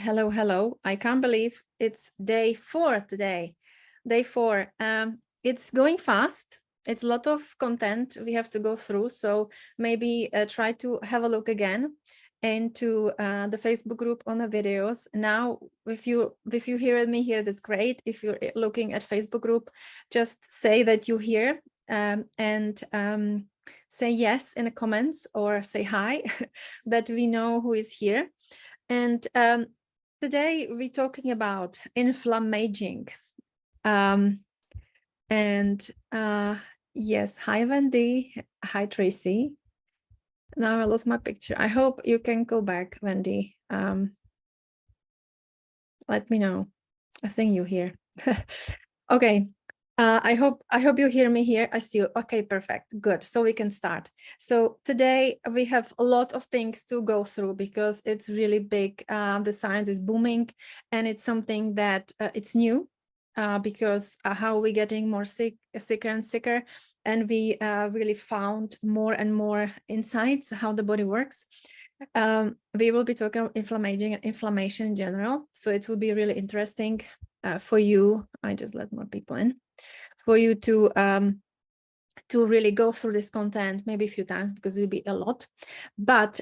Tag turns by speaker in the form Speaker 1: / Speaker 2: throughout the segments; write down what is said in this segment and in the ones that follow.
Speaker 1: Hello, hello. I can't believe it's day 4 today. Day 4. It's going fast. It's a lot of content we have to go through. So maybe try to have a look again into the Facebook group on the videos. Now, if you hear me here, that's great. If you're looking at Facebook group, just say that you hear and say yes in the comments or say hi that we know who is here. And today we're talking about inflammaging. Yes, hi Wendy, hi Tracy. Now I lost my picture. I hope you can go back, Wendy. Let me know. I think you're here. Okay. I hope you hear me here. I see you. Okay, perfect. Good. So we can start. So today we have a lot of things to go through because it's really big. The science is booming, and it's something that it's new because how we're getting more sicker and sicker, and we really found more and more insights how the body works. We will be talking about inflammation and inflammation in general. So it will be really interesting for you. I just let more people in. For you to really go through this content maybe a few times because it'll be a lot. But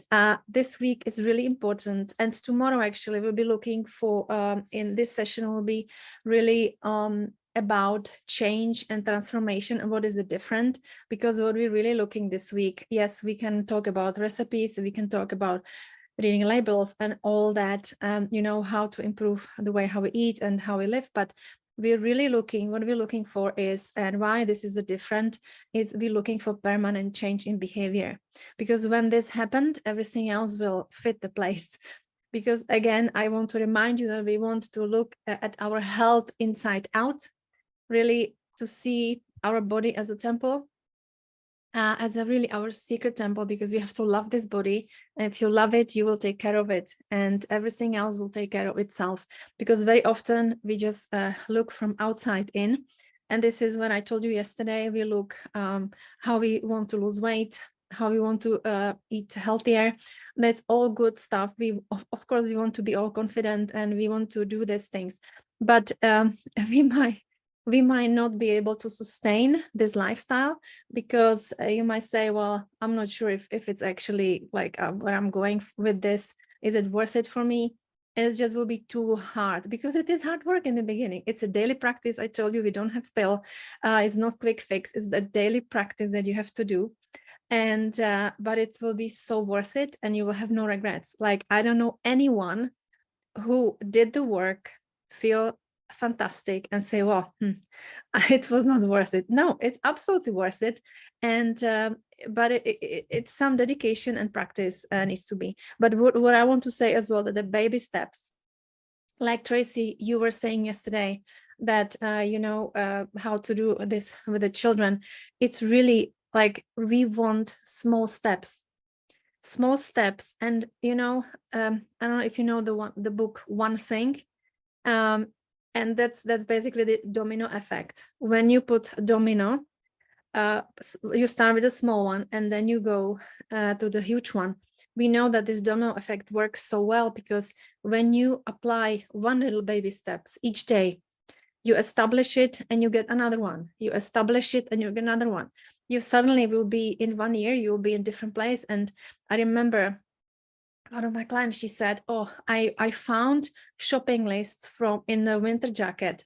Speaker 1: this week is really important. And tomorrow, actually, we'll be looking for, in this session, will be really about change and transformation and what is the different, because what we're really looking this week, yes, we can talk about recipes, we can talk about reading labels and all that, how to improve the way how we eat and how we live. But we're really looking, what we're looking for is, and why this is a different, is we're looking for permanent change in behavior. Because when this happened, everything else will fit the place. Because again, I want to remind you that we want to look at our health inside out, really to see our body as a temple, as a really our secret temple, because you have to love this body. And if you love it, you will take care of it, and everything else will take care of itself. Because very often we just look from outside in. And this is when I told you yesterday, we look how we want to lose weight, how we want to eat healthier. That's all good stuff. We of course we want to be all confident and we want to do these things, but we might not be able to sustain this lifestyle, because you might say, well, I'm not sure if it's actually like where I'm going with this. Is it worth it for me? And it just will be too hard, because it is hard work in the beginning. It's a daily practice. I told you we don't have pill. It's not quick fix. It's a daily practice that you have to do. And but it will be so worth it, and you will have no regrets. Like, I don't know anyone who did the work, feel fantastic, and say, well, it was not worth it. No, it's absolutely worth it. And but it's some dedication and practice needs to be. But what I want to say as well, that the baby steps, like Tracy, you were saying yesterday, that how to do this with the children. It's really like we want small steps. And I don't know if you know the book One Thing, and that's basically the domino effect. When you put domino, you start with a small one and then you go to the huge one. We know that this domino effect works so well because when you apply one little baby steps each day, you establish it and you get another one. You establish it and you get another one. You suddenly will be, in 1 year, you will be in a different place. And I remember one of my clients, she said, oh, I found shopping lists in the winter jacket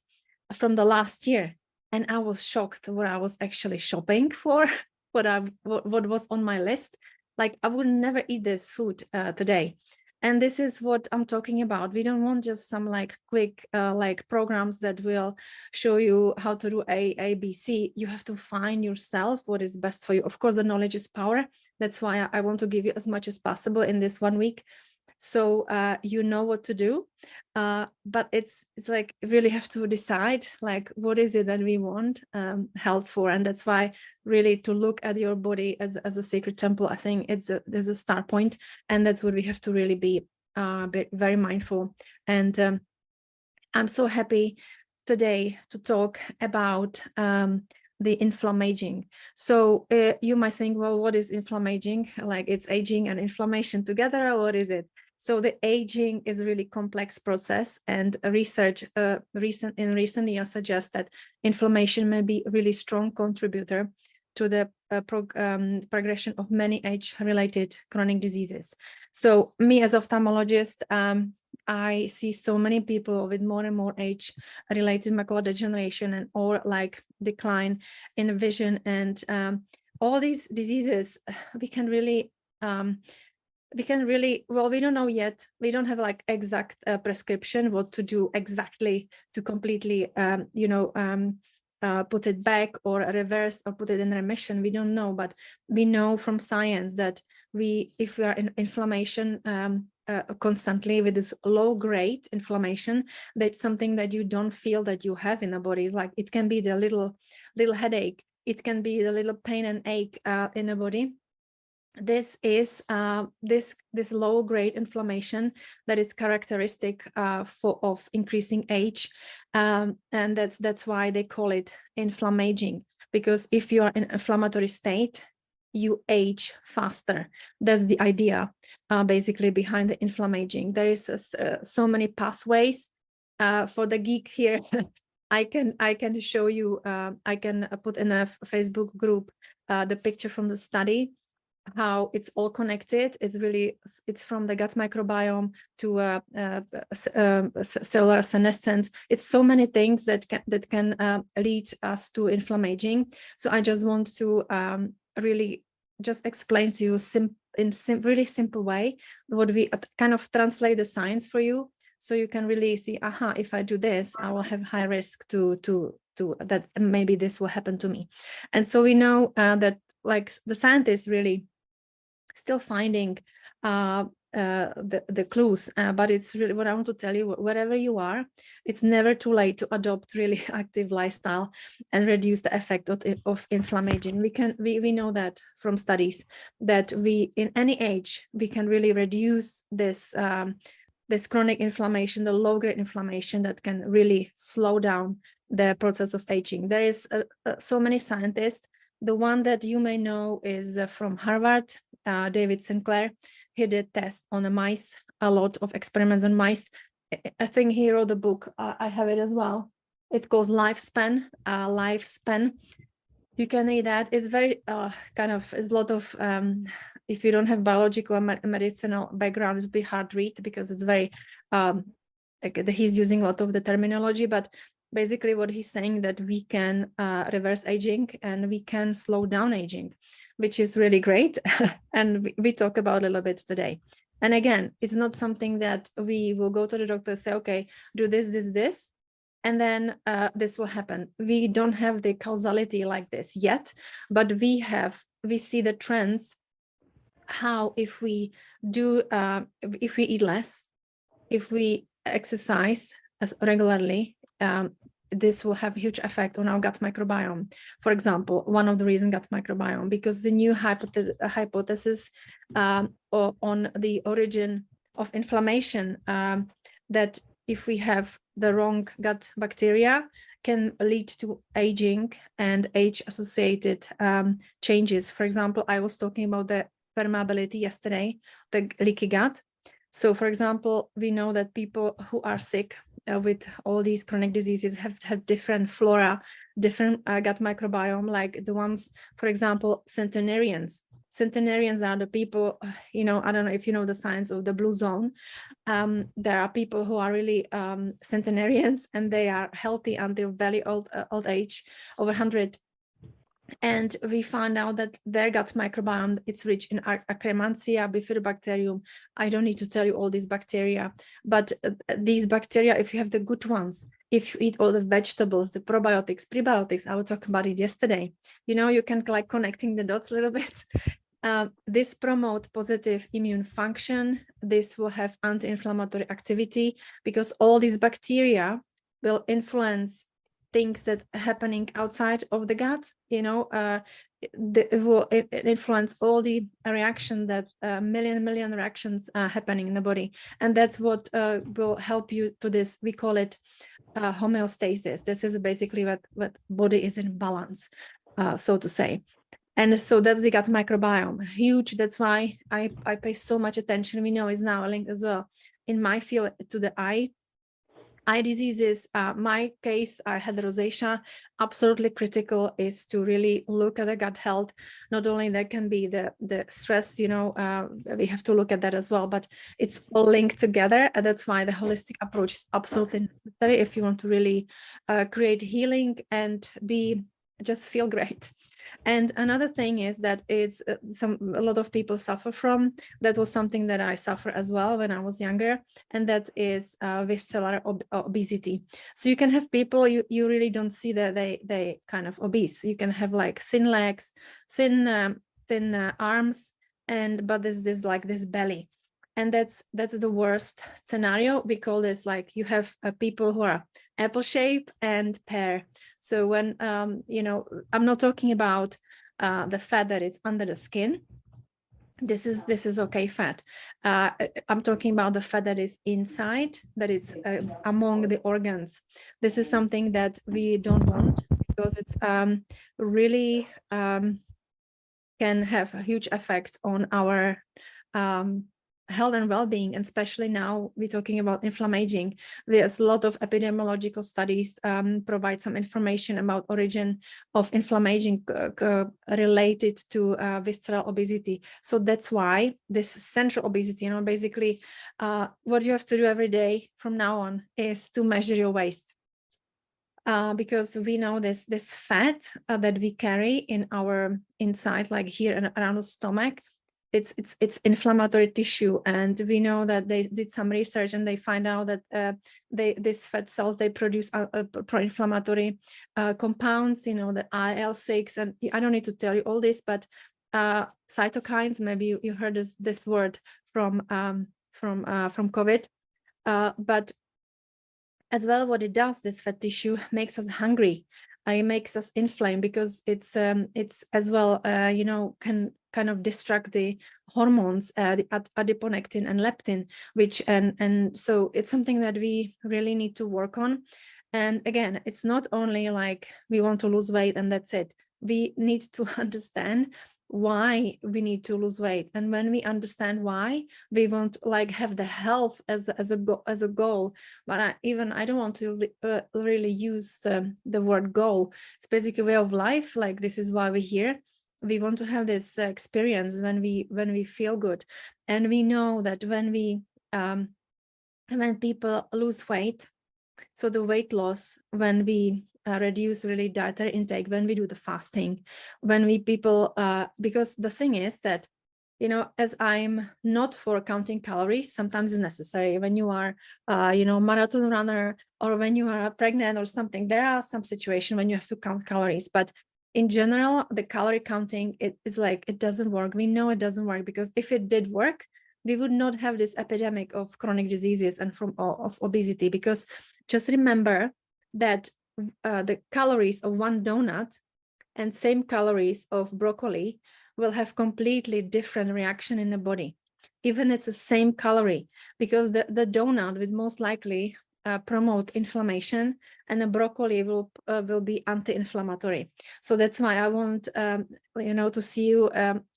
Speaker 1: from the last year. And I was shocked what I was actually shopping for, what was on my list. Like, I would never eat this food today. And this is what I'm talking about. We don't want just some like quick like programs that will show you how to do A, B, C. You have to find yourself what is best for you. Of course, the knowledge is power. That's why I want to give you as much as possible in this 1 week, so you know what to do. But it's like really have to decide, like, what is it that we want health for. And that's why really to look at your body as a sacred temple, I think there's a start point, and that's what we have to really be very mindful. And I'm so happy today to talk about the inflammaging. So you might think, well, what is inflammaging? Like, it's aging and inflammation together, or what is it? So the aging is a really complex process, and research in recent years suggests that inflammation may be a really strong contributor to the progression of many age-related chronic diseases. So me as ophthalmologist, I see so many people with more and more age-related macular degeneration and or like decline in vision, and all these diseases we can really well, we don't know yet. We don't have like exact prescription what to do exactly to completely put it back or reverse or put it in remission. We don't know, but we know from science that if we are in inflammation constantly with this low grade inflammation, that's something that you don't feel that you have in the body. Like it can be the little headache, it can be the little pain and ache in the body. This is this low grade inflammation that is characteristic of increasing age, and that's why they call it inflammaging, because if you are in inflammatory state, you age faster. That's the idea basically behind the inflammaging. There is so many pathways. For the geek here, I can show you, I can put in a Facebook group the picture from the study, how it's all connected. It's from the gut microbiome to cellular senescence. It's so many things that can lead us to inflammaging. So I just want to really just explain to you in really simple way what we kind of translate the science for you, so you can really see, if I do this, I will have high risk to that maybe this will happen to me. And so we know that like the scientists really still finding the clues, but it's really what I want to tell you. Wherever you are, it's never too late to adopt really active lifestyle and reduce the effect of inflammation. We know that from studies that in any age we can really reduce this this chronic inflammation, the low-grade inflammation that can really slow down the process of aging. There is so many scientists. The one that you may know is from Harvard, David Sinclair. He did tests on the mice, a lot of experiments on mice. I think he wrote a book. I have it as well. It calls Lifespan. You can read that. It's very it's a lot of, if you don't have biological and medicinal background, it'll be hard to read because it's very, he's using a lot of the terminology, but basically what he's saying that we can reverse aging and we can slow down aging, which is really great. And we talk about a little bit today. And again, it's not something that we will go to the doctor and say, okay, do this, and then this will happen. We don't have the causality like this yet, but we see the trends, how if we eat less, if we exercise regularly, this will have a huge effect on our gut microbiome. For example, one of the reasons gut microbiome, because the new hypothesis on the origin of inflammation, that if we have the wrong gut bacteria, can lead to aging and age-associated changes. For example, I was talking about the permeability yesterday, the leaky gut. So, for example, we know that people who are sick with all these chronic diseases have different flora, different gut microbiome, like the ones, for example, centenarians. Centenarians are the people, I don't know if you know the science of the blue zone. There are people who are really centenarians, and they are healthy until very old age, over 100. And we found out that their gut microbiome, it's rich in Akkermansia, bifidobacterium. I don't need to tell you all these bacteria, but these bacteria, if you have the good ones, if you eat all the vegetables, the probiotics, prebiotics, I was talking about it yesterday, you can like connecting the dots a little bit. This promotes positive immune function. This will have anti-inflammatory activity, because all these bacteria will influence things that are happening outside of the gut. It will influence all the reaction that million reactions are happening in the body, and that's what will help you to this. We call it homeostasis. This is basically what body is in balance, so to say. And so that's the gut microbiome, huge. That's why I pay so much attention. We know is now a link as well in my field to the eye diseases. My case, I had rosacea. Absolutely critical is to really look at the gut health. Not only that can be the stress, we have to look at that as well, but it's all linked together. And that's why the holistic approach is absolutely necessary if you want to really create healing and just feel great. And another thing is that it's a lot of people suffer from. That was something that I suffer as well when I was younger, and that is visceral obesity. So you can have people you really don't see that they kind of obese. You can have like thin legs, thin arms, but there's this like this belly. And that's the worst scenario. We call this like you have people who are apple shape and pear. So when I'm not talking about the fat that is under the skin. This is okay fat. I'm talking about the fat that is inside, that it's among the organs. This is something that we don't want, because it's really can have a huge effect on our health and well-being, and especially now we're talking about inflammaging. There's a lot of epidemiological studies provide some information about origin of inflammaging related to visceral obesity. So that's why this central obesity, basically what you have to do every day from now on is to measure your waist. Because we know this fat that we carry in our inside, like here and around the stomach, it's inflammatory tissue. And we know that they did some research and they find out that these fat cells, they produce pro-inflammatory compounds, the IL-6, and I don't need to tell you all this, but cytokines, maybe you heard this word from COVID, but as well, what it does, this fat tissue makes us hungry. It makes us inflamed, because it's as well, can kind of distract the hormones, the adiponectin and leptin, which and so it's something that we really need to work on. And again, it's not only like we want to lose weight and that's it. We need to understand why we need to lose weight, and when we understand why, we want like have the health as a goal. But I don't want to really use the word goal. It's basically a way of life. Like, this is why we're here. We want to have this experience when we feel good. And we know that when people lose weight, so the weight loss, when we reduce really dietary intake, when we do the fasting, when people because the thing is that, as I'm not for counting calories, sometimes it's necessary when you are marathon runner, or when you are pregnant or something. There are some situations when you have to count calories, but in general, the calorie counting, it is like, it doesn't work. We know it doesn't work, because if it did work, we would not have this epidemic of chronic diseases and of obesity. Because just remember that the calories of one donut and same calories of broccoli will have completely different reaction in the body, even it's the same calorie, because the donut would most likely promote inflammation, and the broccoli will be anti-inflammatory. So that's why I want to see you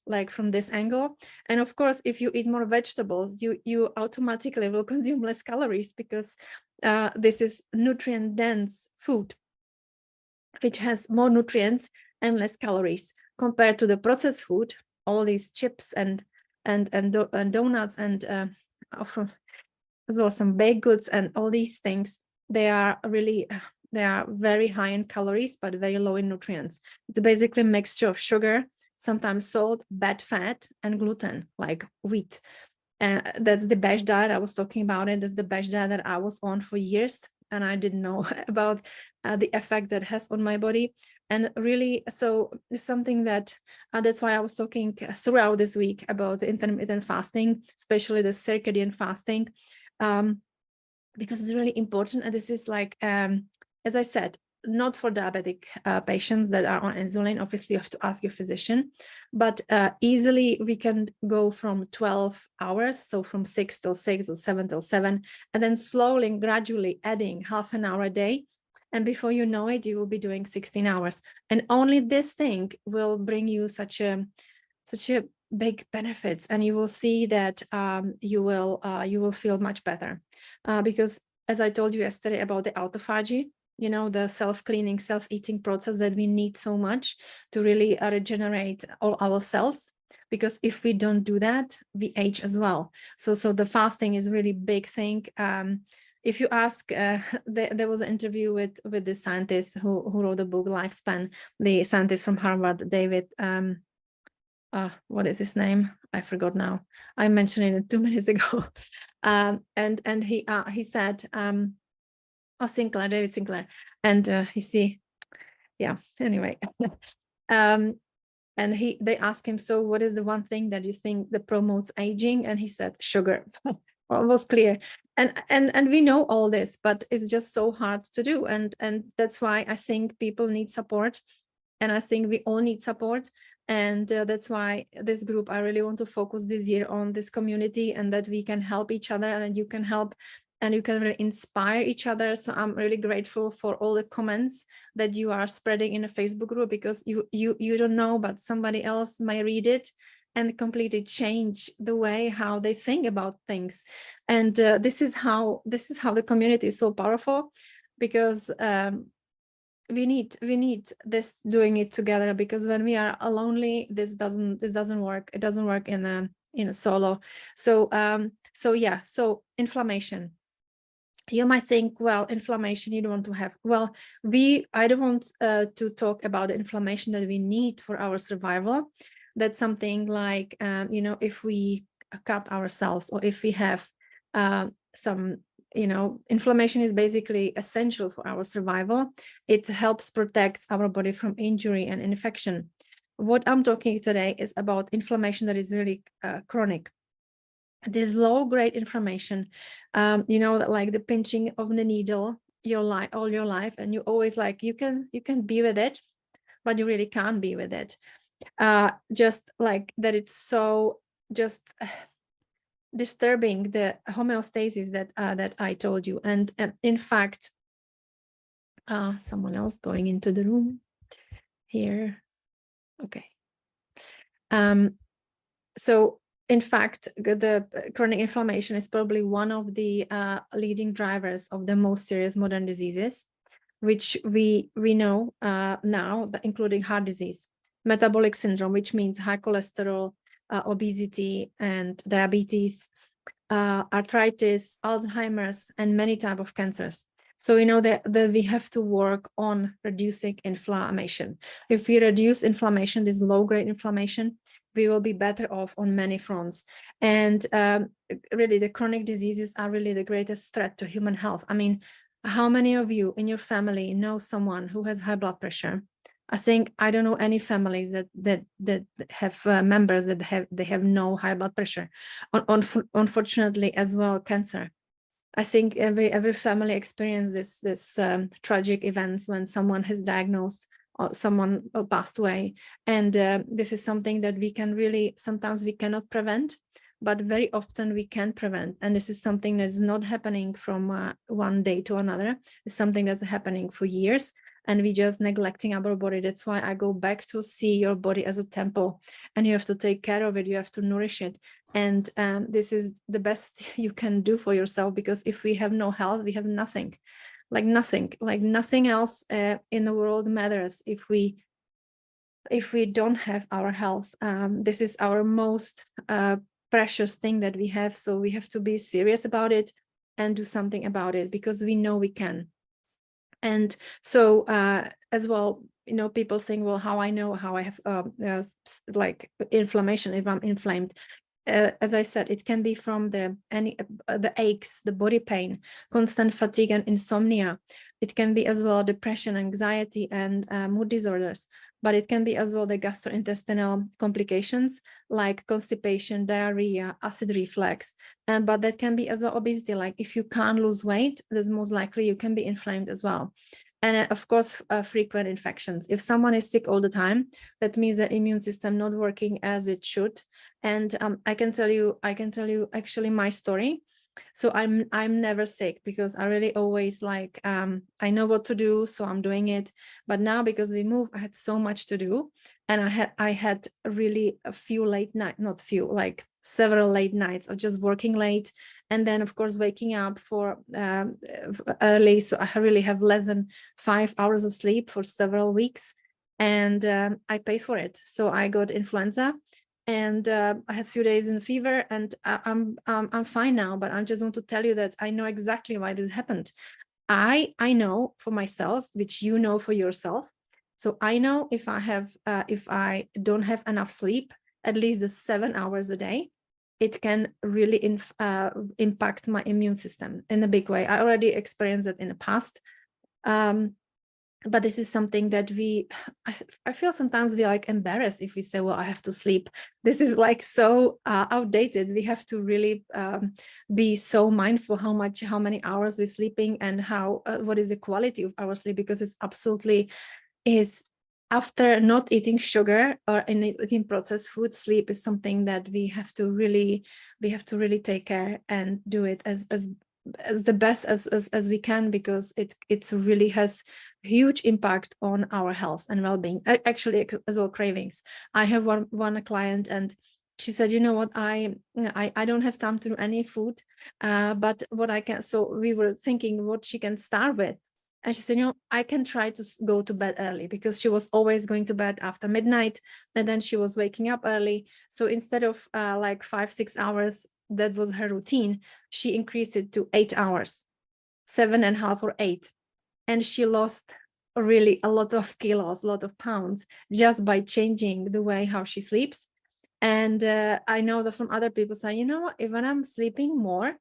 Speaker 1: like from this angle. And of course, if you eat more vegetables, you automatically will consume less calories, because this is nutrient dense food, which has more nutrients and less calories compared to the processed food, all these chips and donuts and so some baked goods and all these things. They are very high in calories, but very low in nutrients. It's basically a mixture of sugar, sometimes salt, bad fat, and gluten, like wheat. That's the BASH diet. I was talking about it. That's the BASH diet that I was on for years, and I didn't know about the effect that has on my body. And really, so it's something that that's why I was talking throughout this week about the intermittent fasting, especially the circadian fasting, because it's really important. And this is like, as I said, not for diabetic patients that are on insulin. Obviously, you have to ask your physician, but easily we can go from 12 hours, so from 6 till 6 or 7 till 7, and then slowly and gradually adding half an hour a day. And before you know it, you will be doing 16 hours. And only this thing will bring you such a big benefits, and you will see that you will feel much better, because as I told you yesterday about the autophagy, you know, the self-cleaning, self-eating process that we need so much to really regenerate all our cells, because if we don't do that, we age as well. So the fasting is really big thing. If you ask, there was an interview with the scientist who wrote the book Lifespan, the scientist from Harvard, David, what is his name? I forgot now. I mentioned it 2 minutes ago. And he said, Sinclair, David Sinclair, and you see, yeah. Anyway, and they asked him, so what is the one thing that you think that promotes aging? And he said, sugar. Almost clear. And we know all this, but it's just so hard to do. And that's why I think people need support. And I think we all need support. And that's why this group, I really want to focus this year on this community, and that we can help each other, and you can help, and you can really inspire each other. So I'm really grateful for all the comments that you are spreading in a Facebook group, because you don't know, but somebody else might read it and completely change the way how they think about things. And this is how the community is so powerful, because we need this, doing it together, because when we are lonely, this doesn't work. It doesn't work in a solo. So yeah, so inflammation. You might think, well, inflammation you don't want to have. Well, I don't want to talk about the inflammation that we need for our survival. That's something like, you know, if we cut ourselves, or if we have some, you know, inflammation is basically essential for our survival. It helps protect our body from injury and infection. What I'm talking today is about inflammation that is really chronic. This low-grade inflammation, you know, like the pinching of the needle all your life, and you always like, you can be with it, but you really can't be with it. Just like that, it's so just disturbing the homeostasis that I told you. And in fact, someone else going into the room here. Okay. So in fact, the chronic inflammation is probably one of the leading drivers of the most serious modern diseases, which we know now, including heart disease, metabolic syndrome, which means high cholesterol, obesity, and diabetes, arthritis, Alzheimer's, and many types of cancers. So we know that we have to work on reducing inflammation. If we reduce inflammation, this low-grade inflammation, we will be better off on many fronts. And really, the chronic diseases are really the greatest threat to human health. I mean, how many of you in your family know someone who has high blood pressure? I think I don't know any families that have members that have no high blood pressure. Unfortunately, as well, cancer. I think every family experiences this tragic events when someone has diagnosed or someone passed away, and this is something that we can really, sometimes we cannot prevent, but very often we can prevent. And this is something that is not happening from one day to another. It's something that's happening for years, and we just neglecting our body. That's why I go back to see your body as a temple, and you have to take care of it. You have to nourish it. And this is the best you can do for yourself, because if we have no health, we have nothing. Like nothing else in the world matters if we don't have our health. This is our most precious thing that we have. So we have to be serious about it and do something about it, because we know we can. And so as well, you know, people think, well, how I know how I have like inflammation, if I'm inflamed. As I said, it can be from the aches, the body pain, constant fatigue and insomnia. It can be as well depression, anxiety, and mood disorders. But it can be as well the gastrointestinal complications like constipation, diarrhea, acid reflux. But that can be as well obesity. Like if you can't lose weight, there's most likely you can be inflamed as well. And of course, frequent infections. If someone is sick all the time, that means the immune system not working as it should. And I can tell you actually my story. So I'm never sick because I really always like I know what to do, so I'm doing it. But now because we moved, I had so much to do, and I had really a few late night, not few, like several late nights of just working late, and then of course waking up for early. So I really have less than 5 hours of sleep for several weeks, and I pay for it. So I got influenza, and I had a few days in fever, and I'm fine now. But I just want to tell you that I know exactly why this happened. I know for myself, which you know for yourself. So I know if I don't have enough sleep, at least the 7 hours a day, it can really impact my immune system in a big way. I already experienced it in the past. But this is something that I feel sometimes we like embarrassed if we say, well, I have to sleep. This is like so outdated. We have to really be so mindful how many hours we're sleeping, and what is the quality of our sleep, because it's absolutely is after not eating sugar or eating processed food, sleep is something that we have to really take care and do it as the best as we can, because it really has huge impact on our health and well-being. Actually, as well, cravings. I have one client, and she said, you know what, I don't have time to do any food, but what I can. So we were thinking what she can start with. And she said, you know, I can try to go to bed early, because she was always going to bed after midnight, and then she was waking up early. So instead of like 5-6 hours, that was her routine, she increased it to 8 hours, 7.5 or 8. And she lost really a lot of kilos, a lot of pounds, just by changing the way how she sleeps. And I know that from other people say, you know what, if I'm sleeping more,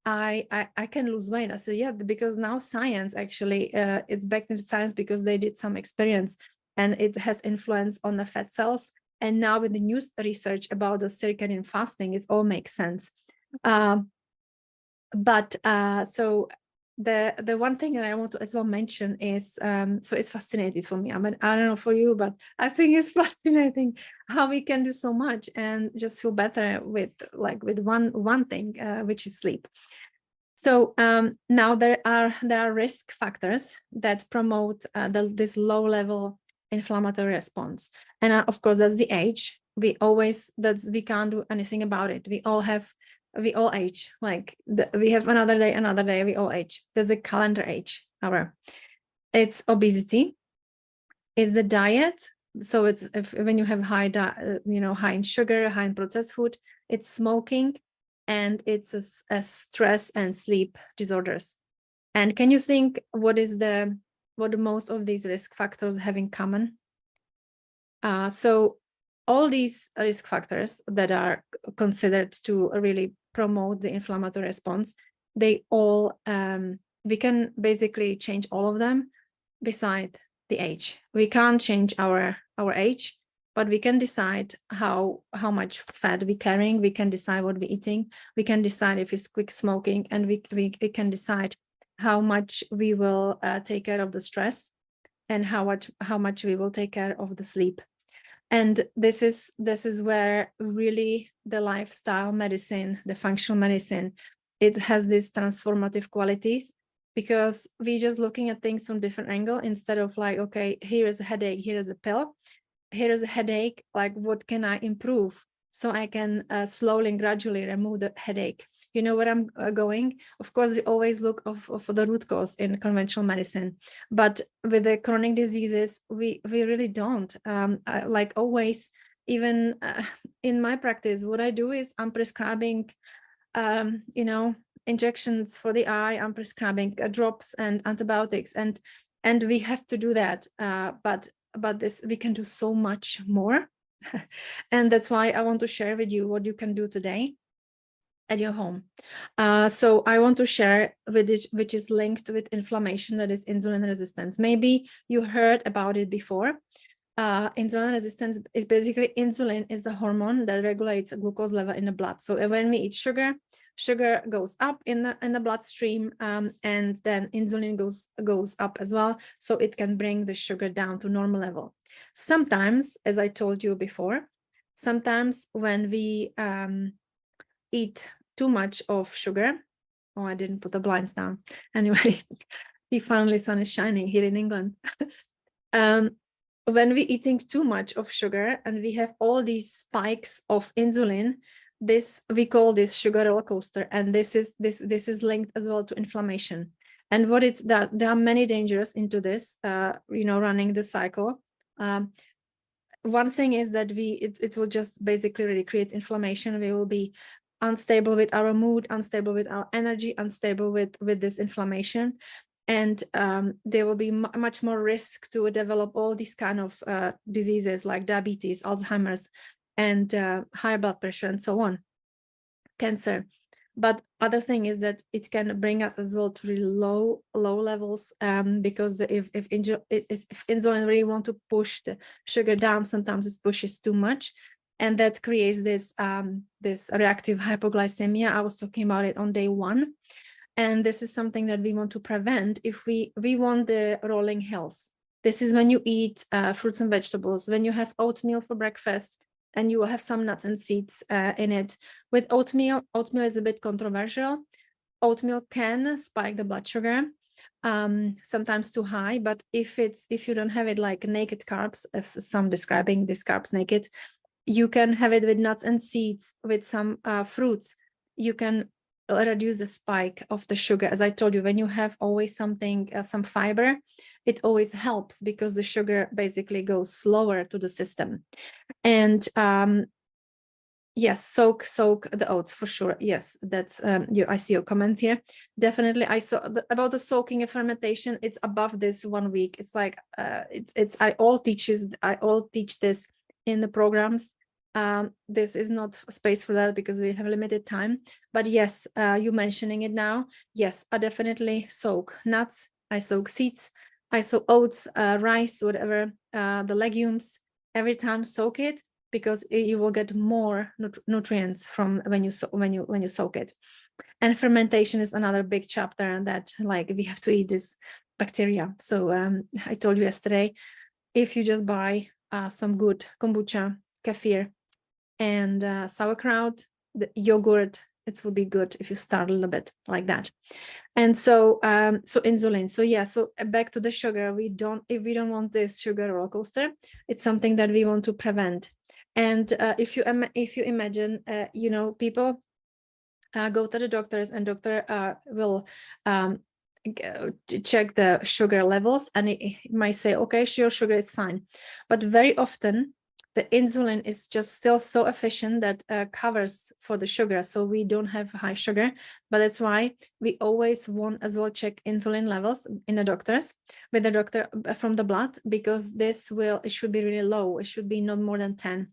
Speaker 1: I can lose weight. I said, yeah, because now science actually, it's backed into science, because they did some experience, and it has influence on the fat cells. And now with the new research about the circadian fasting, it all makes sense. So the one thing that I want to as well mention is, so it's fascinating for me. I mean, I don't know for you, but I think it's fascinating how we can do so much and just feel better with one thing, which is sleep. So now there are risk factors that promote this low level inflammatory response, and of course that's the age. We we can't do anything about it. We all age. We have another day. We all age. There's a calendar age. It's obesity. It's the diet. So it's when you have high in sugar, high in processed food. It's smoking, and it's a stress and sleep disorders. And can you think what most of these risk factors have in common? So all these risk factors that are considered to really promote the inflammatory response, they all we can basically change all of them beside the age. We can't change our age, but we can decide how much fat we're carrying. We can decide what we're eating. We can decide if it's quick smoking, and we can decide how much we will take care of the stress, and how much we will take care of the sleep. And this is where really the lifestyle medicine, the functional medicine, it has these transformative qualities, because we're just looking at things from different angle, instead of like, okay, here is a headache, here is a pill, here is a headache, like what can I improve so I can slowly and gradually remove the headache. You know where I'm going? Of course, we always look for the root cause in conventional medicine, but with the chronic diseases, we really don't. Like always, even in my practice, what I do is I'm prescribing, injections for the eye. I'm prescribing drops and antibiotics, and we have to do that. But this, we can do so much more. And that's why I want to share with you what you can do today at your home. So I want to share which is linked with inflammation, that is insulin resistance. Maybe you heard about it before. Insulin resistance is basically, insulin is the hormone that regulates glucose level in the blood. So when we eat sugar goes up in the bloodstream, and then insulin goes up as well. So it can bring the sugar down to normal level. Sometimes, as I told you before, sometimes when we eat too much of sugar, Oh, I didn't put the blinds down. Anyway, see, finally sun is shining here in England. When we're eating too much of sugar and we have all these spikes of insulin, we call this sugar roller coaster, and this is linked as well to inflammation. And what it's that there are many dangers into this, running the cycle. One thing is that it will just basically really create inflammation. We will be unstable with our mood, unstable with our energy, unstable with this inflammation, and there will be much more risk to develop all these kind of diseases like diabetes, Alzheimer's, and high blood pressure, and so on, cancer. But other thing is that it can bring us as well to really low levels, because if insulin really want to push the sugar down, sometimes it pushes too much, and that creates this reactive hypoglycemia. I was talking about it on day 1, and this is something that we want to prevent if we want the rolling hills. This is when you eat fruits and vegetables, when you have oatmeal for breakfast, and you will have some nuts and seeds in it. With oatmeal is a bit controversial. Oatmeal can spike the blood sugar, sometimes too high, but if you don't have it like naked carbs, as some describing these carbs naked, you can have it with nuts and seeds, with some fruits. You can reduce the spike of the sugar. As I told you, when you have always something, some fiber, it always helps because the sugar basically goes slower to the system. And yes, soak the oats for sure. Yes, that's I see your comments here. Definitely, I saw about the soaking and fermentation. It's above this 1 week. It's like I all teach this in the programs. This is not space for that because we have limited time. But yes, you mentioning it now. Yes, I definitely soak nuts. I soak seeds. I soak oats, rice, whatever, the legumes. Every time soak it, because you will get more nutrients from when you soak it. And fermentation is another big chapter, that like we have to eat this bacteria. So I told you yesterday, if you just buy some good kombucha, kefir, and sauerkraut, the yogurt, it will be good if you start a little bit like that. And so insulin. So yeah, so back to the sugar, if we don't want this sugar roller coaster, it's something that we want to prevent. And if you imagine, people go to the doctors, and doctor will check the sugar levels, and it might say, okay, your sugar is fine. But very often the insulin is just still so efficient that covers for the sugar, so we don't have high sugar. But that's why we always want as well check insulin levels in the doctors, with the doctor, from the blood, because it should be really low. It should be not more than 10,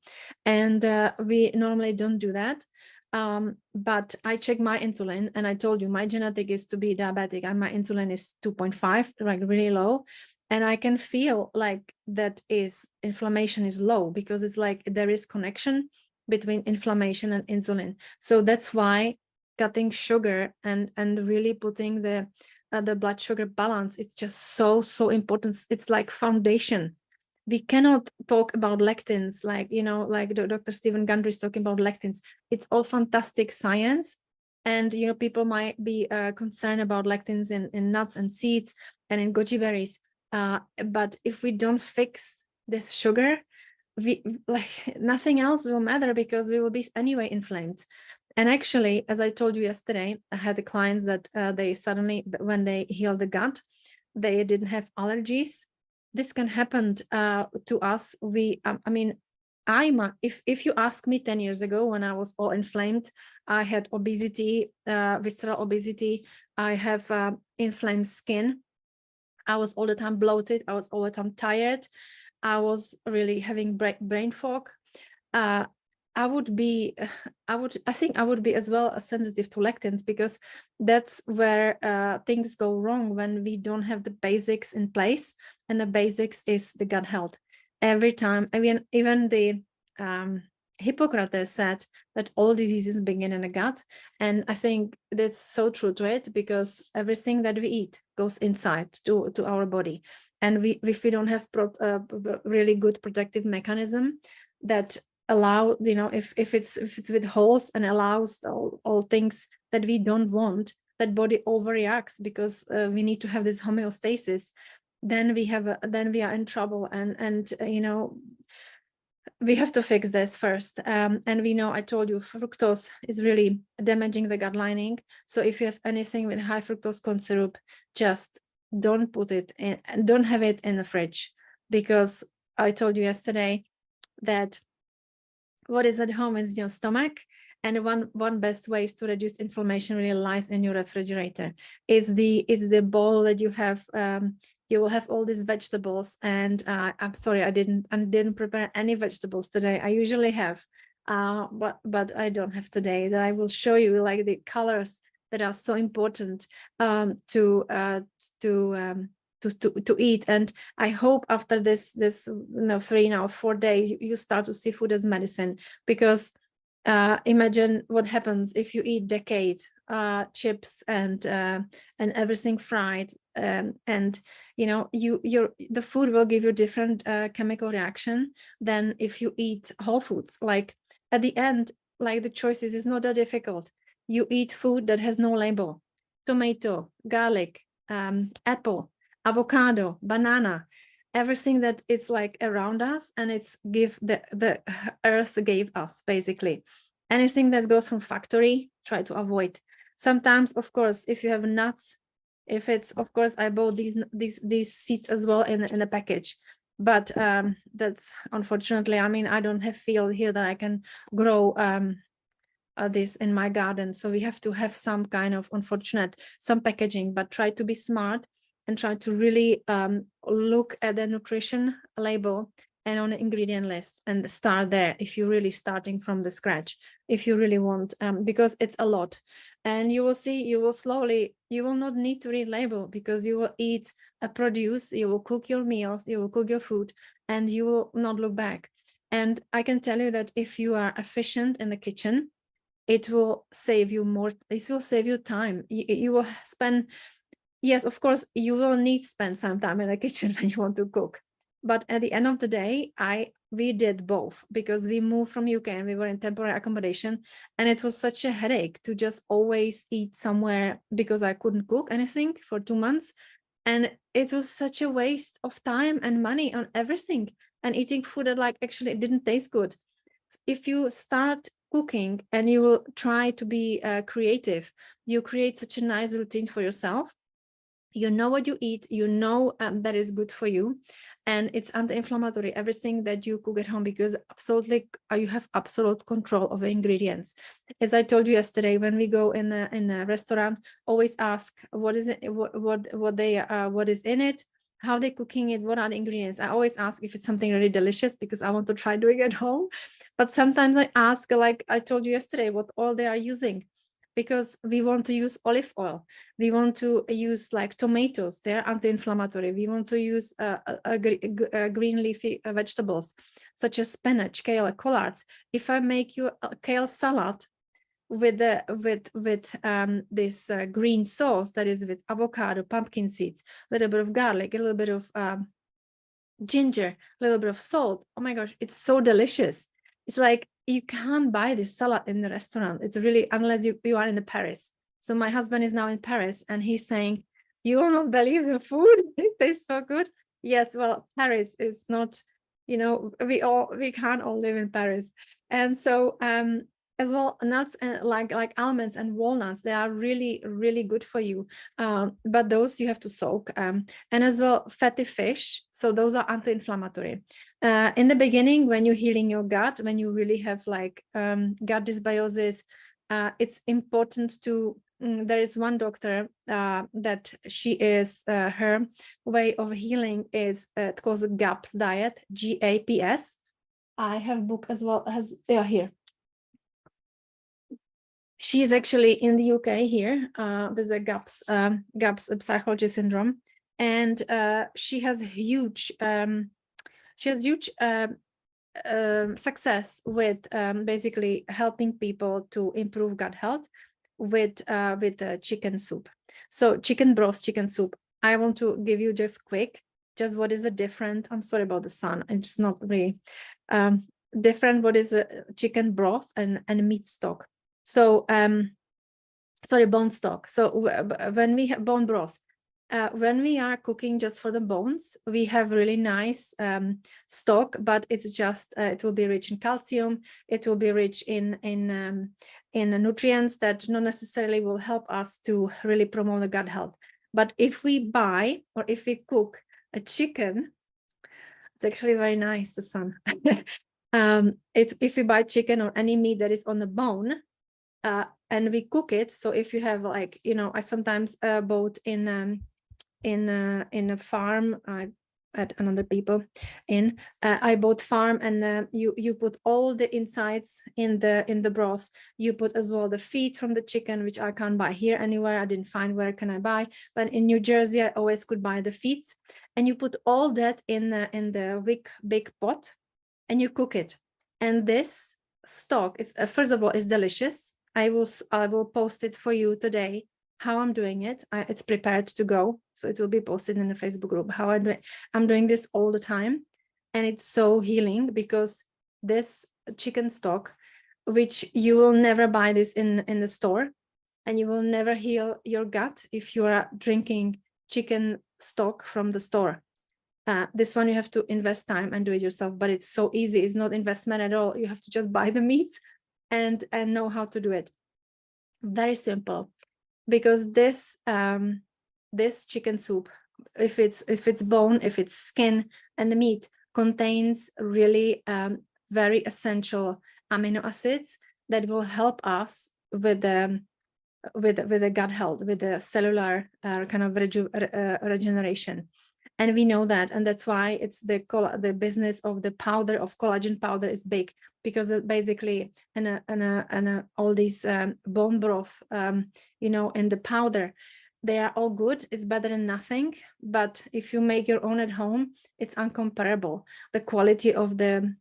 Speaker 1: and we normally don't do that. But I check my insulin, and I told you my genetic is to be diabetic, and my insulin is 2.5, like really low. And I can feel like that is inflammation is low, because it's like there is connection between inflammation and insulin. So that's why cutting sugar and really putting the blood sugar balance is just so important. It's like foundation. We cannot talk about lectins like Dr. Stephen Gundry is talking about lectins. It's all fantastic science, and people might be concerned about lectins in nuts and seeds and in goji berries. But if we don't fix this sugar, nothing else will matter, because we will be anyway inflamed. And actually, as I told you yesterday, I had the clients that they suddenly, when they heal the gut, they didn't have allergies. This can happen to us. If you ask me 10 years ago, when I was all inflamed, I had obesity, visceral obesity, I have inflamed skin, I was all the time bloated, I was all the time tired, I was really having brain fog. I think I would be as well sensitive to lectins, because that's where things go wrong, when we don't have the basics in place, and the basics is the gut health. Every time, even the Hippocrates said that all diseases begin in the gut, and I think that's so true to it, because everything that we eat goes inside to our body, and if we don't have really good protective mechanism that allow, if it's with holes and allows all things that we don't want that body overreacts because we need to have this homeostasis, then we are in trouble. And you know, we have to fix this first. And we know, I told you, fructose is really damaging the gut lining. So if you have anything with high fructose corn syrup, just don't put it in, and don't have it in the fridge, because I told you yesterday that what is at home is your stomach. And one best ways to reduce inflammation really lies in your refrigerator. It's the bowl that you have. You will have all these vegetables, and I'm sorry, I didn't prepare any vegetables today. I usually have, but I don't have today. That I will show you, like the colors that are so important to eat. And I hope after this 3 or 4 days you start to see food as medicine, because imagine what happens if you eat decade chips and everything fried, and you know, the food will give you different chemical reaction than if you eat whole foods. Like at the end, like the choices is not that difficult. You eat food that has no label: tomato, garlic, apple, avocado, banana, everything that it's like around us, and it's the earth gave us. Basically anything that goes from factory, try to avoid. Sometimes, of course, if you have nuts, if it's, of course, I bought these seeds as well in a package, but that's unfortunately, I mean, I don't have field here that I can grow this in my garden. So we have to have some kind of, unfortunate, some packaging, but try to be smart and try to really look at the nutrition label and on the ingredient list, and start there if you're really starting from the scratch, if you really want, because it's a lot. And you will see, you will slowly, you will not need to read label, because you will eat a produce, you will cook your meals, you will cook your food, and you will not look back. And I can tell you that if you are efficient in the kitchen, it will save you more, it will save you time. You will spend, yes, of course, you will need to spend some time in the kitchen when you want to cook. But at the end of the day, we did both, because we moved from UK and we were in temporary accommodation, and it was such a headache to just always eat somewhere, because I couldn't cook anything for 2 months. And it was such a waste of time and money on everything, and eating food that like actually didn't taste good. If you start cooking and you will try to be creative, you create such a nice routine for yourself. You know what you eat, you know that is good for you, and it's anti-inflammatory, everything that you cook at home, because absolutely you have absolute control of the ingredients. As I told you yesterday, when we go in a restaurant, always ask what is it, what is in it, how they're cooking it, what are the ingredients. I always ask if it's something really delicious, because I want to try doing it at home. But sometimes I ask, like I told you yesterday, what oil they are using, because we want to use olive oil. We want to use like tomatoes, they're anti-inflammatory. We want to use green leafy vegetables such as spinach, kale, collards. If I make you a kale salad with this green sauce that is with avocado, pumpkin seeds, a little bit of garlic, a little bit of ginger, a little bit of salt, oh my gosh, it's so delicious. It's like you can't buy this salad in the restaurant. It's really, unless you are in Paris. So my husband is now in Paris, and he's saying, you will not believe the food, it tastes so good. Yes, well, Paris is not, you know, we can't all live in Paris. And so as well, nuts and like almonds and walnuts, they are really, really good for you. But those you have to soak. And as well, fatty fish. So those are anti-inflammatory. In the beginning, when you're healing your gut, when you really have like gut dysbiosis, it's important to, there is one doctor that she is, her way of healing is it calls GAPS diet, GAPS. I have book as well as here. She is actually in the UK here. There's a GAPS psychology syndrome, and she has huge success with basically helping people to improve gut health with chicken soup. So chicken broth, chicken soup. I want to give you just quick, just what is the different. I'm sorry about the sun. I'm just not really different. What is a chicken broth and meat stock? So sorry, bone stock. So when we have bone broth, when we are cooking just for the bones, we have really nice stock, but it's just it will be rich in calcium. It will be rich in nutrients that not necessarily will help us to really promote the gut health. But if we buy or if we cook a chicken, it's actually very nice, the sun. If we buy chicken or any meat that is on the bone, and we cook it. So if you have like, I sometimes bought in a farm, I had another people in, I bought farm, and you put all the insides in the broth. You put as well the feet from the chicken, which I can't buy here anywhere. I didn't find where can I buy, but in New Jersey I always could buy the feet, and you put all that in the big pot, and you cook it. And this stock is first of all is delicious. I will post it for you today how I'm doing it. It's prepared to go, so it will be posted in the Facebook group how I'm doing this all the time, and it's so healing because this chicken stock, which you will never buy this in the store, and you will never heal your gut if you are drinking chicken stock from the store. This one you have to invest time and do it yourself, but it's so easy. It's not investment at all. You have to just buy the meat and know how to do it. Very simple, because this chicken soup, if it's bone, if it's skin, and the meat contains really very essential amino acids that will help us with the gut health, with the cellular kind of regeneration. And we know that, and that's why it's the business of the powder of collagen powder is big, because it basically and all these bone broth, in the powder, they are all good. It's better than nothing. But if you make your own at home, it's uncomparable. The quality of the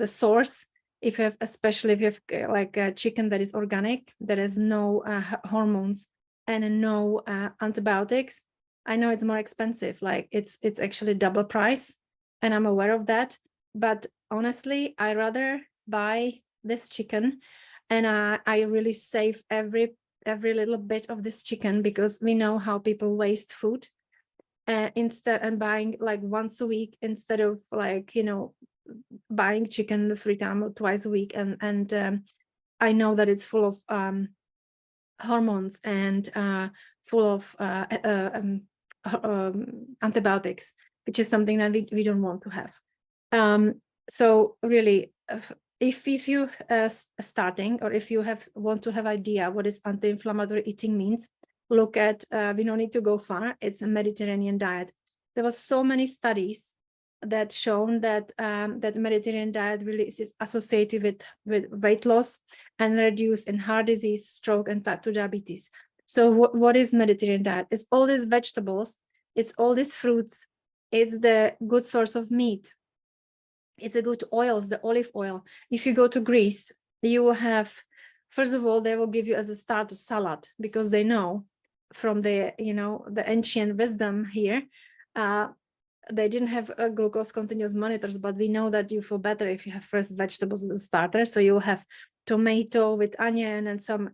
Speaker 1: source, especially if you have like a chicken that is organic, that has no hormones and no antibiotics. I know it's more expensive, like it's actually double price, and I'm aware of that. But honestly, I rather buy this chicken, and I really save every little bit of this chicken, because we know how people waste food, instead and buying like once a week instead of like buying chicken 3 times or twice a week, and I know that it's full of hormones and full of antibiotics, which is something that we don't want to have. So really, if you starting, or if you want to have idea what is anti-inflammatory eating means, look at, we don't need to go far, it's a Mediterranean diet. There was so many studies that shown that that Mediterranean diet really is associated with weight loss and reduce in heart disease, stroke, and type 2 diabetes. So what is Mediterranean diet? It's all these vegetables, it's all these fruits, it's the good source of meat, it's a good oils, the olive oil. If you go to Greece, you will have, first of all, they will give you as a starter salad, because they know from the the ancient wisdom here, they didn't have glucose continuous monitors, but we know that you feel better if you have first vegetables as a starter. So you will have tomato with onion and some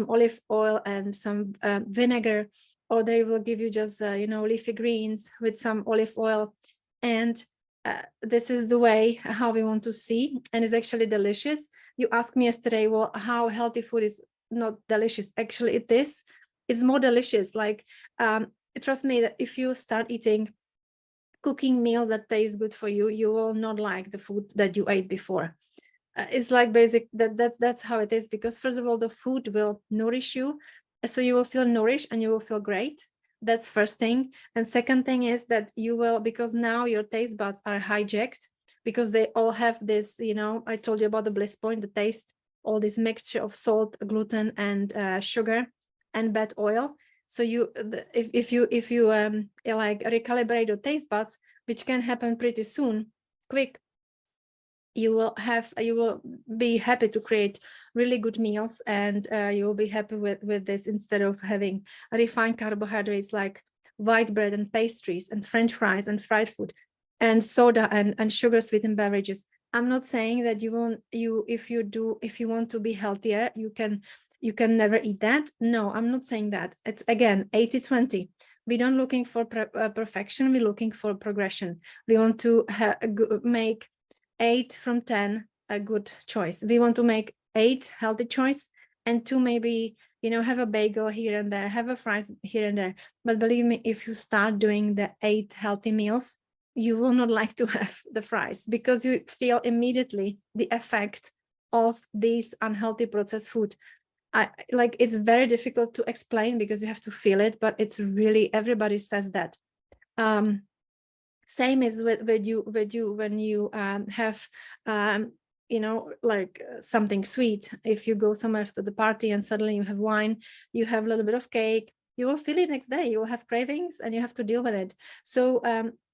Speaker 1: olive oil and some vinegar, or they will give you just leafy greens with some olive oil. And this is the way how we want to see, and it's actually delicious. You asked me yesterday, well, how healthy food is not delicious. Actually, it is. It's more delicious. Like, trust me that if you start eating cooking meals that taste good for you, you will not like the food that you ate before. It's like basic that's how it is, because first of all, the food will nourish you, so you will feel nourished and you will feel great. That's first thing. And second thing is that you will, because now your taste buds are hijacked, because they all have this, I told you about the bliss point, the taste, all this mixture of salt, gluten, and sugar and bad oil. So if you like recalibrate your taste buds, which can happen pretty soon, quick, you will be happy to create really good meals, and you will be happy with this, instead of having refined carbohydrates like white bread and pastries and French fries and fried food and soda and sugar sweetened beverages. I'm not saying that if you want to be healthier, you can you can never eat that. No, I'm not saying that. It's again 80-20. We don't looking for perfection. We're looking for progression. We want to make 8 from 10 a good choice. We want to make 8 healthy choice, and 2 maybe, you know, have a bagel here and there, have a fries here and there. But believe me, if you start doing the 8 healthy meals, you will not like to have the fries, because you feel immediately the effect of these unhealthy processed food. Like, it's very difficult to explain because you have to feel it, but it's really, everybody says that. Same is with you when you have you know, like something sweet. If you go somewhere to the party and suddenly you have wine, you have a little bit of cake, you will feel it next day, you will have cravings and you have to deal with it. So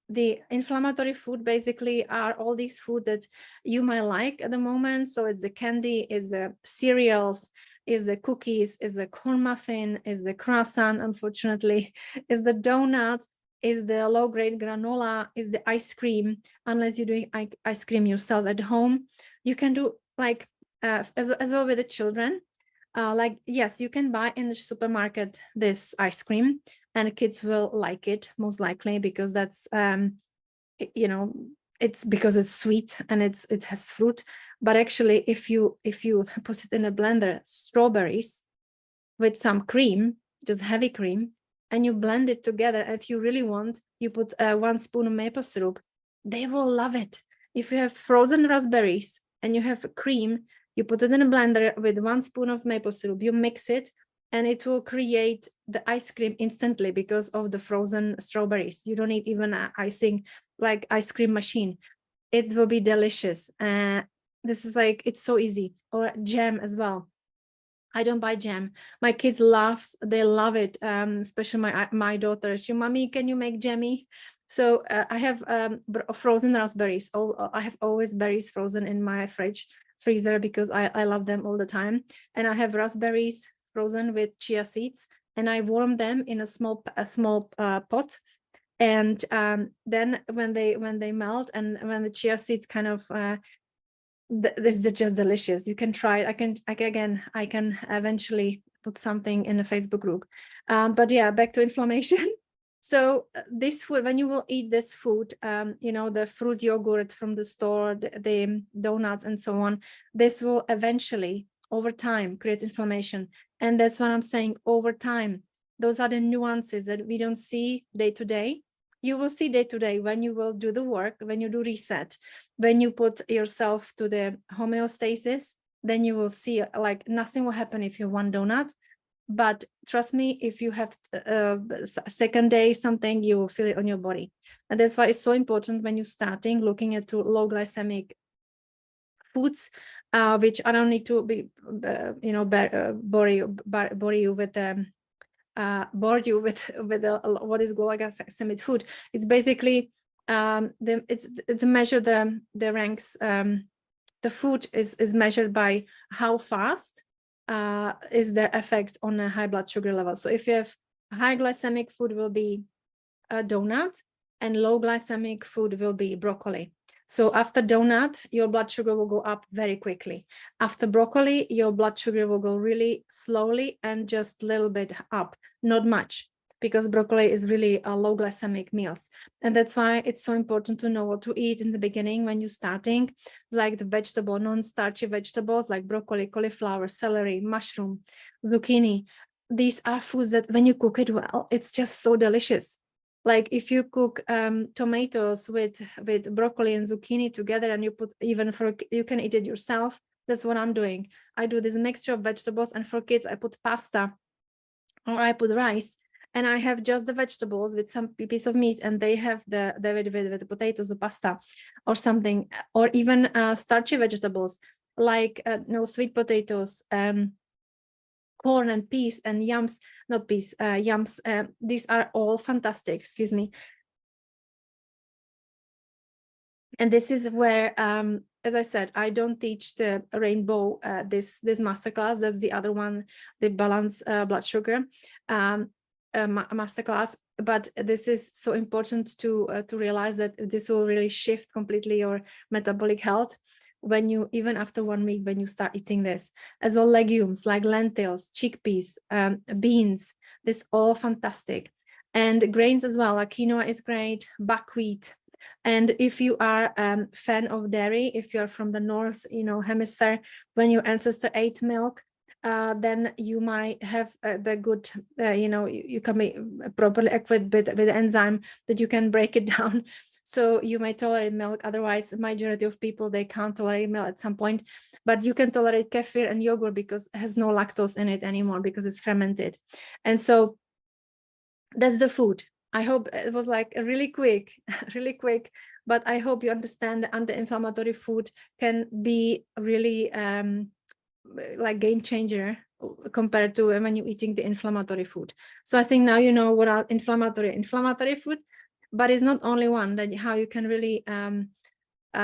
Speaker 1: the inflammatory food basically are all these food that you might like at the moment. So it's the candy, is the cereals, is the cookies, is the corn muffin, is the croissant, unfortunately, is the donut, is the low-grade granola, is the ice cream. Unless you're doing ice cream yourself at home, you can do like as well with the children. Like, yes, you can buy in the supermarket this ice cream, and kids will like it most likely, because that's you know, it's because it's sweet and it has fruit. But actually, if you put it in a blender, strawberries with some cream, just heavy cream, and you blend it together, if you really want, you put 1 spoon of maple syrup, they will love it. If you have frozen raspberries and you have cream, you put it in a blender with 1 spoon of maple syrup, you mix it, and it will create the ice cream instantly because of the frozen strawberries. You don't need even icing, like ice cream machine. It will be delicious. This is like, it's so easy. Or jam as well. I don't buy jam. My kids they love it. Especially my daughter. She, mommy, can you make jammy? So I have frozen raspberries. I have always berries frozen in my freezer, because I love them all the time. And I have raspberries frozen with chia seeds, and I warm them in a small pot. And then when they melt, and when the chia seeds kind of this is just delicious. You can try it. I can eventually put something in a Facebook group. But yeah, back to inflammation. So this food, when you will eat this food, you know, the fruit yogurt from the store, the donuts and so on, this will eventually, over time, create inflammation. And that's what I'm saying, over time. Those are the nuances that we don't see day to day. You will see day to day when you will do the work, when you do reset, when you put yourself to the homeostasis, then you will see like nothing will happen if you have 1 donut. But trust me, if you have second day something, you will feel it on your body. And that's why it's so important when you're starting looking at low glycemic foods, which I don't need to be, you know, bore you with bored you with what is glycemic food. It's basically it's measure the ranks. The food is measured by how fast is their effect on a high blood sugar level. So if you have high glycemic food, will be a donut, and low glycemic food will be broccoli. So after donut, your blood sugar will go up very quickly. After broccoli, your blood sugar will go really slowly and just a little bit up, not much, because broccoli is really a low glycemic meals. And that's why it's so important to know what to eat in the beginning when you're starting, like the vegetable, non-starchy vegetables like broccoli, cauliflower, celery, mushroom, zucchini. These are foods that when you cook it well, it's just so delicious. Like if you cook tomatoes with broccoli and zucchini together, and you put, even for, you can eat it yourself. That's what I'm doing. I do this mixture of vegetables, and for kids, I put pasta or I put rice, and I have just the vegetables with some piece of meat, and they have the with the potatoes, the pasta or something, or even starchy vegetables like sweet potatoes, corn and peas and yams, not peas, yams. These are all fantastic, excuse me. And this is where, as I said, I don't teach the rainbow, this masterclass. That's the other one, the balance blood sugar masterclass. But this is so important to realize that this will really shift completely your metabolic health. when you, even after 1 week, when you start eating this, as well legumes like lentils, chickpeas, beans, this all fantastic. And grains as well, like quinoa is great, buckwheat. And if you are a fan of dairy, if you're from the north, hemisphere, when your ancestor ate milk, then you might have the good, you can be properly equipped with the enzyme that you can break it down. So you may tolerate milk. Otherwise, the majority of people, they can't tolerate milk at some point, but you can tolerate kefir and yogurt because it has no lactose in it anymore because it's fermented. And so that's the food. I hope it was like really quick, really quick, but I hope you understand that anti-inflammatory food can be really like game changer compared to when you're eating the inflammatory food. So I think now you know what are inflammatory food, but it's not only one, that how you can really,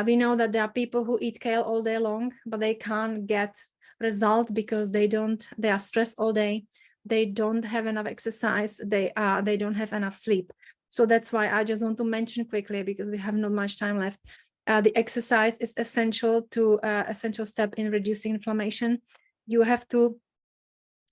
Speaker 1: we know that there are people who eat kale all day long, but they can't get result because they are stressed all day. They don't have enough exercise. They don't have enough sleep. So that's why I just want to mention quickly, because we have not much time left. The exercise is essential step in reducing inflammation. You have to,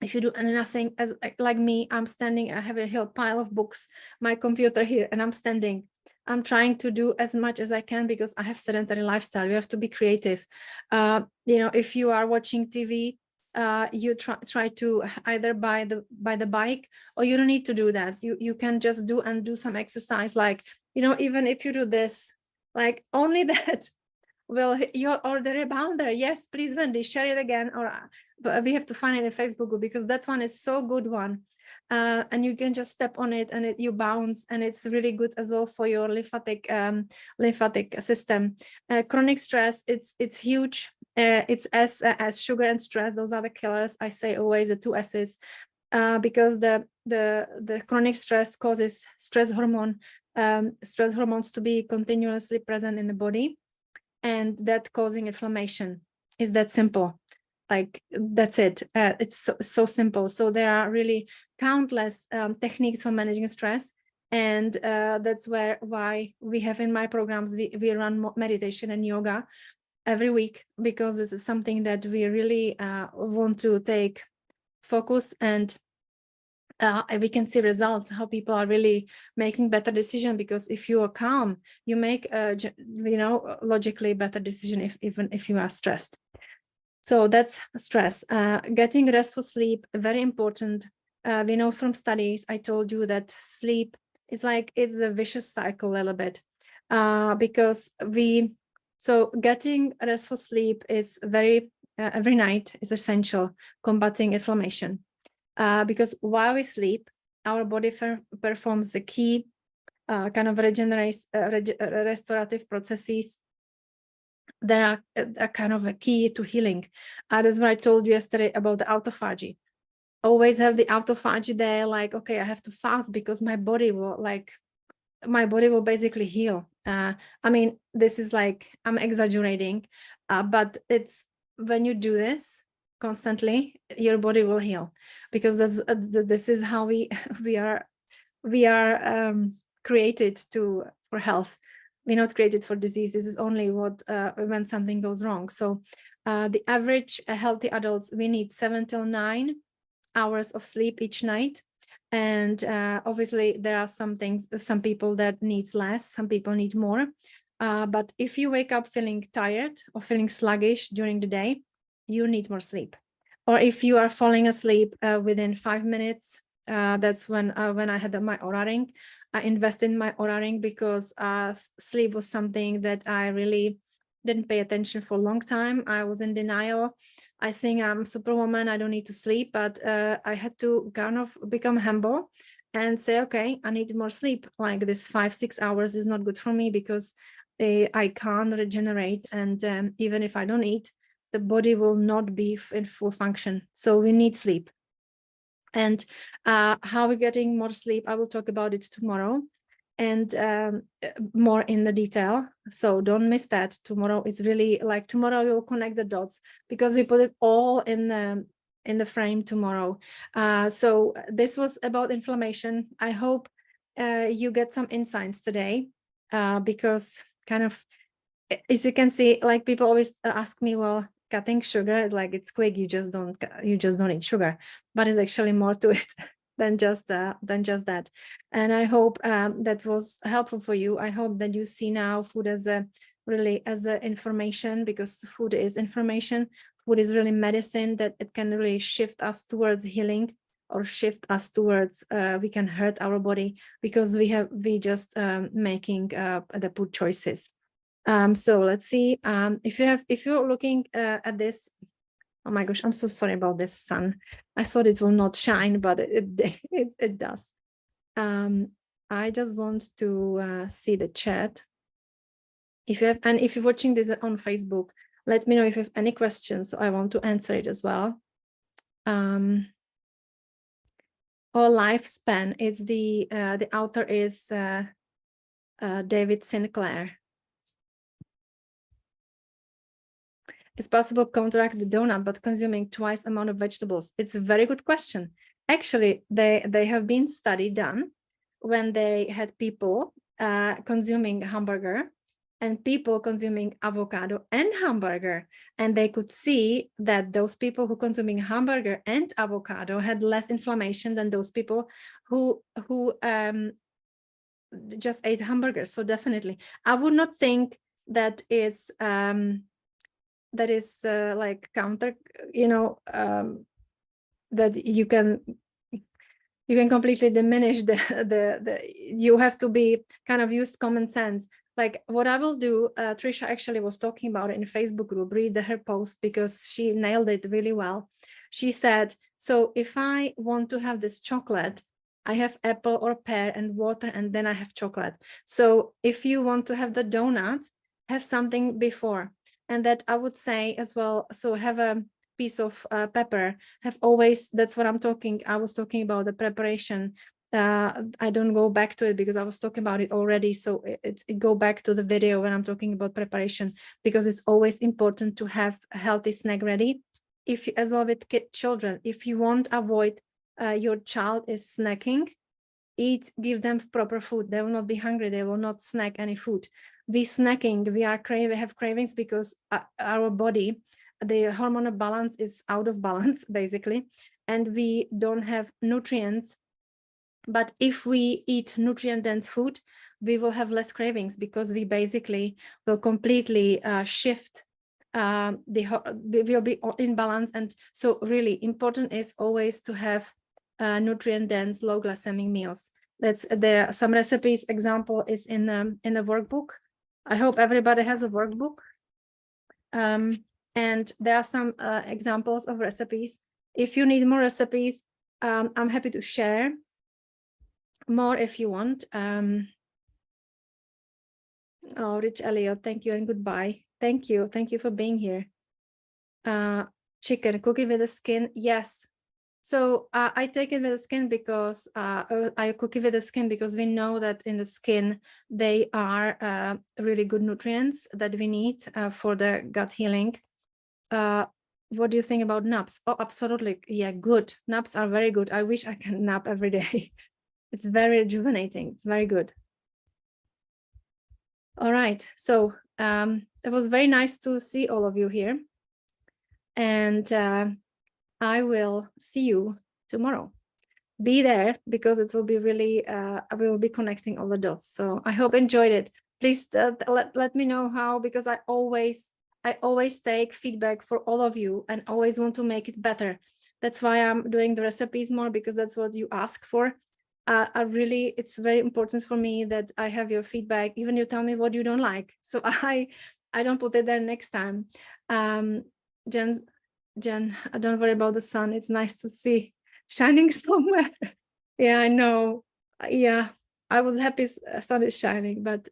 Speaker 1: if you do nothing, as like me, I'm standing, I have a whole pile of books, my computer here, and I'm standing. I'm trying to do as much as I can because I have sedentary lifestyle. You have to be creative. If you are watching TV, you try to either buy the bike, or you don't need to do that. You can just do some exercise, like, even if you do this, like only that will hit your, or the rebounder. Yes, please, Wendy, share it again, or but we have to find it in Facebook group, because that one is so good one. And you can just step on it and you bounce, and it's really good as well for your lymphatic system. Chronic stress, it's huge. It's as sugar and stress, those are the killers. I say always the two S's, because the chronic stress causes stress hormones to be continuously present in the body, and that causing inflammation. Is that simple? Like, that's it. It's so simple. So there are really countless techniques for managing stress, and that's why we have in my programs, we run meditation and yoga every week, because this is something that we really want to take focus, and we can see results, how people are really making better decision. Because if you are calm, you make logically better decision, even if you are stressed. So that's stress. Getting restful sleep, very important. We know from studies, I told you that sleep is like, it's a vicious cycle a little bit, because getting restful sleep is every night is essential, combating inflammation. Because while we sleep, our body performs the key kind of restorative processes that are kind of a key to healing. That's what I told you yesterday about the autophagy. Always have the autophagy there, like, okay, I have to fast because my body will basically heal. I mean, this is like, I'm exaggerating, but it's when you do this constantly, your body will heal, because this is how we are created for health. We're not created for disease. This is only when something goes wrong. So the average healthy adults, we need 7 till 9 hours of sleep each night. And obviously there are some people that needs less, some people need more. But if you wake up feeling tired or feeling sluggish during the day, you need more sleep. Or if you are falling asleep within 5 minutes, that's when I had my Oura ring. I invested in my Oura ring because sleep was something that I really didn't pay attention for a long time. I was in denial. I think I'm superwoman, I don't need to sleep, but I had to kind of become humble and say, okay, I need more sleep. Like, this 5-6 hours is not good for me, because I can't regenerate. And even if I don't eat, the body will not be in full function. So we need sleep. And how we're getting more sleep, I will talk about it tomorrow, and more in the detail. So don't miss that. Tomorrow is really like, tomorrow we'll connect the dots, because we put it all in the frame tomorrow. So this was about inflammation. I hope you get some insights today, because kind of as you can see, like people always ask me, well, cutting sugar, like it's quick, you just don't eat sugar, but it's actually more to it than just that. And I hope that was helpful for you. I hope that you see now food as a information, because food is information. Food is really medicine, that it can really shift us towards healing, or shift us towards we can hurt our body because we just making the poor choices. So let's see, if you're looking at this, oh my gosh, I'm so sorry about this sun. I thought it will not shine, but it does. I just want to see the chat. If you're watching this on Facebook, let me know if you have any questions. So I want to answer it as well. Or lifespan, it's the author is David Sinclair. It's possible to counteract the donut but consuming twice amount of vegetables. It's a very good question. Actually, they have been study done when they had people consuming hamburger and people consuming avocado and hamburger, and they could see that those people who consuming hamburger and avocado had less inflammation than those people who just ate hamburgers. So definitely, I would not think that it's like counter, that you can completely diminish the you have to be kind of use common sense. Like what I will do, Trisha actually was talking about it in a Facebook group, read her post because she nailed it really well. She said, so if I want to have this chocolate, I have apple or pear and water, and then I have chocolate. So if you want to have the donut, have something before. And that I would say as well, so have a piece of pepper, have always, that's what I was talking about the preparation. I don't go back to it because I was talking about it already. So it go back to the video when I'm talking about preparation, because it's always important to have a healthy snack ready. If you, as well with children, if you want to avoid your child is snacking, give them proper food. They will not be hungry. They will not snack any food. We snacking, we have cravings because our body, the hormonal balance is out of balance basically, and we don't have nutrients. But if we eat nutrient dense food, we will have less cravings because we basically will completely shift we will be in balance. And so really important is always to have nutrient dense low glycemic meals. That's there. Some recipes example is in the workbook. I hope everybody has a workbook. And there are some examples of recipes. If you need more recipes, I'm happy to share more if you want. Oh, Rich Elliot, thank you and goodbye. Thank you for being here. Chicken cookie with the skin, yes. So I take it with the skin because I cook it with the skin because we know that in the skin they are really good nutrients that we need for the gut healing. What do you think about naps? Oh, absolutely, yeah, good. Naps are very good. I wish I can nap every day. It's very rejuvenating. It's very good. All right, so it was very nice to see all of you here, and I will see you tomorrow. Be there because it will be really, we will be connecting all the dots. So I hope you enjoyed it. Please let me know how, because I always take feedback for all of you and always want to make it better. That's why I'm doing the recipes more, because that's what you ask for. It's very important for me that I have your feedback, even you tell me what you don't like. So I don't put it there next time. Jen, don't worry about the sun. It's nice to see shining somewhere. Yeah, I know. Yeah, I was happy sun is shining, but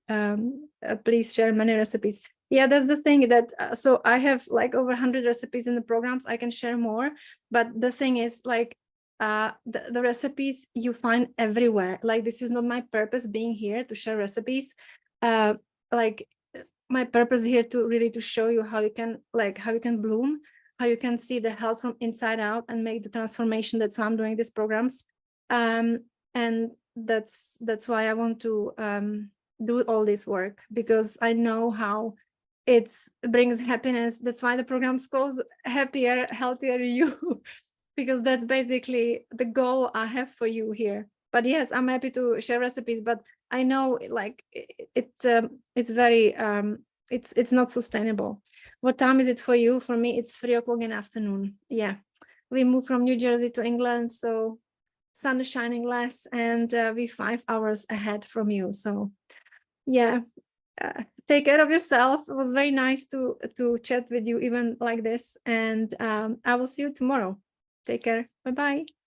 Speaker 1: please share many recipes. Yeah, that's the thing that, so I have like over 100 recipes in the programs. I can share more, but the thing is like, the recipes you find everywhere. Like this is not my purpose being here to share recipes. Like my purpose here to really to show you how you can bloom, how you can see the health from inside out and make the transformation. That's why I'm doing these programs. And that's why I want to do all this work, because I know how it brings happiness. That's why the program's called Happier, Healthier You, because that's basically the goal I have for you here. But yes, I'm happy to share recipes, but I know like it's very it's not sustainable. What time is it for you? For me, it's 3 o'clock in the afternoon. Yeah, we moved from New Jersey to England, so sun is shining less, and we 5 hours ahead from you. So yeah, take care of yourself. It was very nice to chat with you even like this, and I will see you tomorrow. Take care. Bye bye.